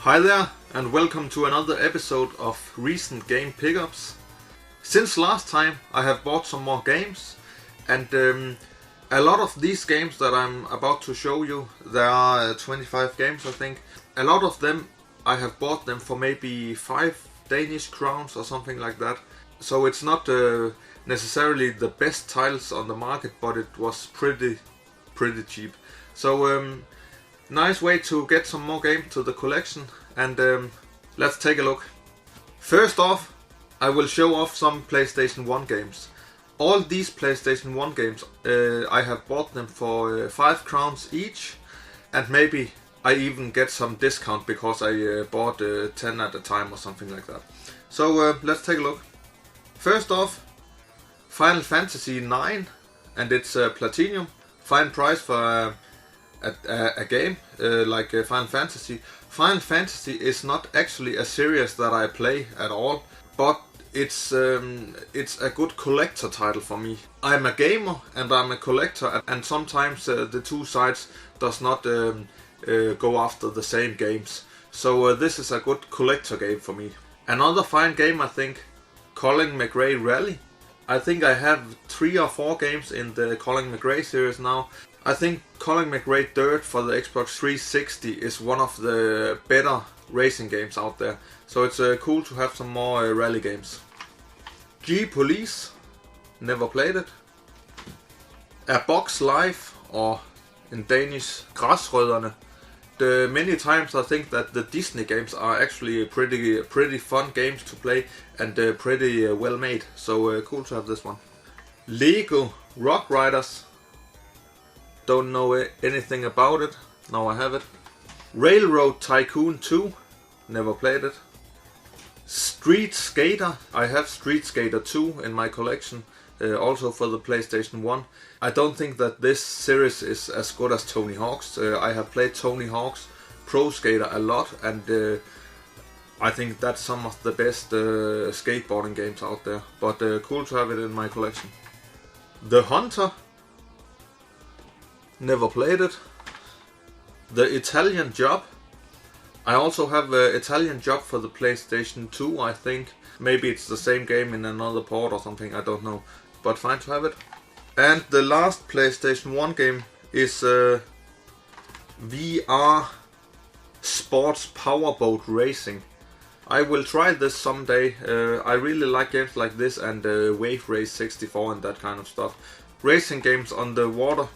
Hi there, and welcome to another episode of Recent Game Pickups. Since last time I have bought some more games, and a lot of these games that I'm about to show you, there are 25 games I think, a lot of them I have bought them for maybe 5 Danish crowns or something like that. So it's not necessarily the best titles on the market, but it was pretty cheap. So nice way to get some more games to the collection, and let's take a look. First off, I will show off some PlayStation 1 games. All these PlayStation 1 games, I have bought them for 5 crowns each, and maybe I even get some discount because I bought 10 at a time or something like that. So let's take a look. First off, Final Fantasy 9, and it's Platinum. Fine price for a game like Final Fantasy. Final Fantasy is not actually a series that I play at all, but it's a good collector title for me. I'm a gamer and I'm a collector, and sometimes the two sides does not go after the same games. So this is a good collector game for me. Another fine game, I think, Colin McRae Rally. I think I have 3 or 4 games in the Colin McRae series now. I think Colin McRae Dirt for the Xbox 360 is one of the better racing games out there. So it's cool to have some more rally games. G-Police, never played it. A Box Life, or in Danish, Græsrødderne. Many times I think that the Disney games are actually pretty fun games to play, and pretty well made. So cool to have this one. Lego Rock Riders. Don't know anything about it. Now I have it. Railroad Tycoon 2. Never played it. Street Skater. I have Street Skater 2 in my collection. Also for the PlayStation 1. I don't think that this series is as good as Tony Hawk's. I have played Tony Hawk's Pro Skater a lot, and I think that's some of the best skateboarding games out there. But cool to have it in my collection. The Hunter. Never played it. The Italian Job. I also have an Italian Job for the PlayStation 2, I think. Maybe it's the same game in another port or something, I don't know. But fine to have it. And the last PlayStation 1 game is VR Sports Powerboat Racing. I will try this someday. I really like games like this, and Wave Race 64 and that kind of stuff. Racing games on the water,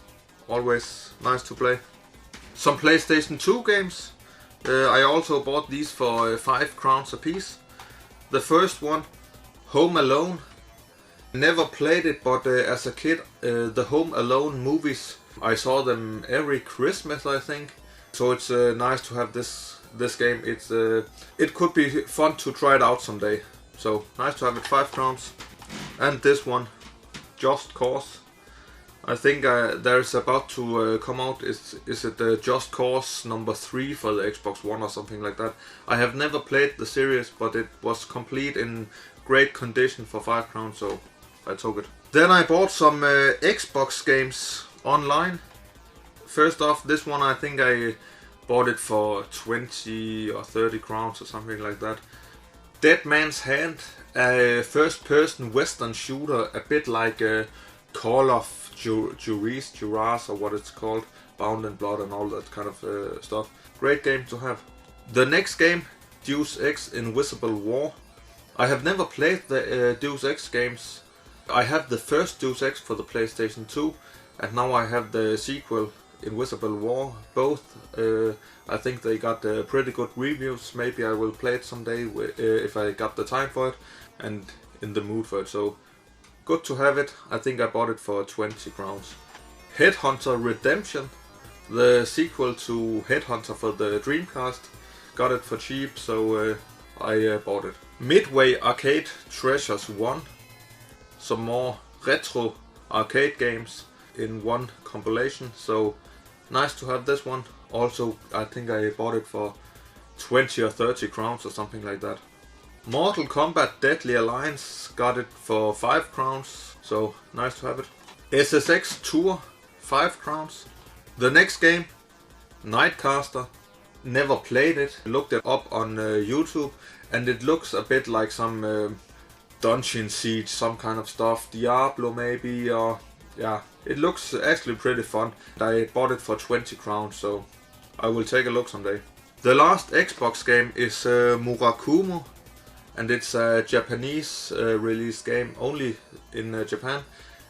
always nice to play. Some PlayStation 2 games. I also bought these for 5 crowns a piece. The first one, Home Alone. Never played it, but as a kid, the Home Alone movies, I saw them every Christmas, I think. So it's nice to have this game. It could be fun to try it out someday. So nice to have it, 5 crowns. And this one, Just Cause. I think there's about to come out, is it Just Cause number 3 for the Xbox One or something like that. I have never played the series, but it was complete in great condition for 5 crowns, so I took it. Then I bought some Xbox games online. First off, this one I think I bought it for 20 or 30 crowns or something like that. Dead Man's Hand, a first person western shooter, a bit like Call of Juris, or what it's called, Bound in Blood and all that kind of stuff. Great game to have. The next game, Deus Ex Invisible War. I have never played the Deus Ex games. I have the first Deus Ex for the PlayStation 2, and now I have the sequel, Invisible War. Both, I think they got pretty good reviews. Maybe I will play it someday if I got the time for it and in the mood for it. So good to have it. I think I bought it for 20 crowns. Headhunter Redemption, the sequel to Headhunter for the Dreamcast. Got it for cheap, so I bought it. Midway Arcade Treasures 1. Some more retro arcade games in one compilation, so nice to have this one. Also, I think I bought it for 20 or 30 crowns or something like that. Mortal Kombat Deadly Alliance, got it for 5 crowns, so nice to have it. SSX Tour, 5 crowns. The next game, Nightcaster, never played it. Looked it up on YouTube, and it looks a bit like some Dungeon Siege, some kind of stuff, Diablo maybe, or yeah, it looks actually pretty fun. I bought it for 20 crowns, so I will take a look someday. The last Xbox game is Murakumo, and it's a Japanese release game, only in Japan,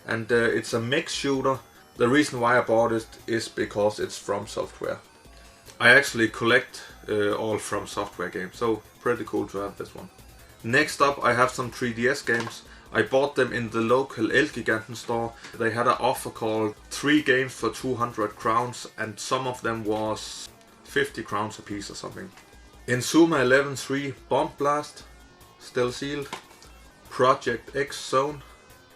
and it's a mech shooter. The reason why I bought it is because it's From Software. I actually collect all From Software games, so pretty cool to have this one. Next up, I have some 3DS games. I bought them in the local Elgiganten store. They had an offer called 3 games for 200 crowns, and some of them was 50 crowns a piece or something. Inzuma 11-3 Bomb Blast, still sealed. Project X Zone,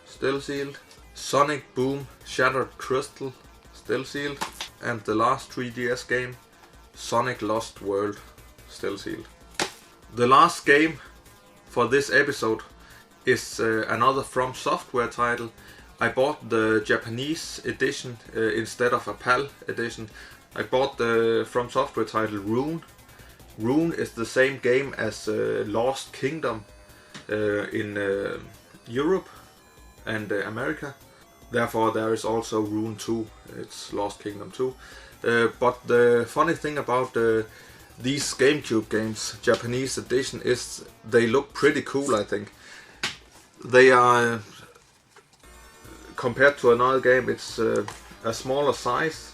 still sealed. Sonic Boom Shattered Crystal, still sealed. And the last 3DS game, Sonic Lost World, still sealed. The last game for this episode is another From Software title. I bought the Japanese edition instead of a PAL edition. I bought the From Software title Rune. Rune is the same game as Lost Kingdom in Europe and America. Therefore there is also Rune 2, it's Lost Kingdom 2. But the funny thing about these GameCube games, Japanese edition, is they look pretty cool, I think. They are, compared to another game, it's a smaller size,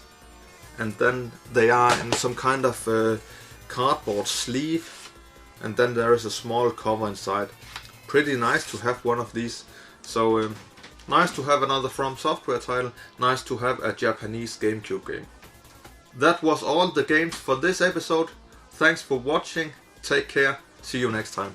and then they are in some kind of cardboard sleeve, and then there is a small cover inside. Pretty nice to have one of these. So nice to have another From Software title, nice to have a Japanese GameCube game. That was all the games for this episode. Thanks for watching, take care, see you next time.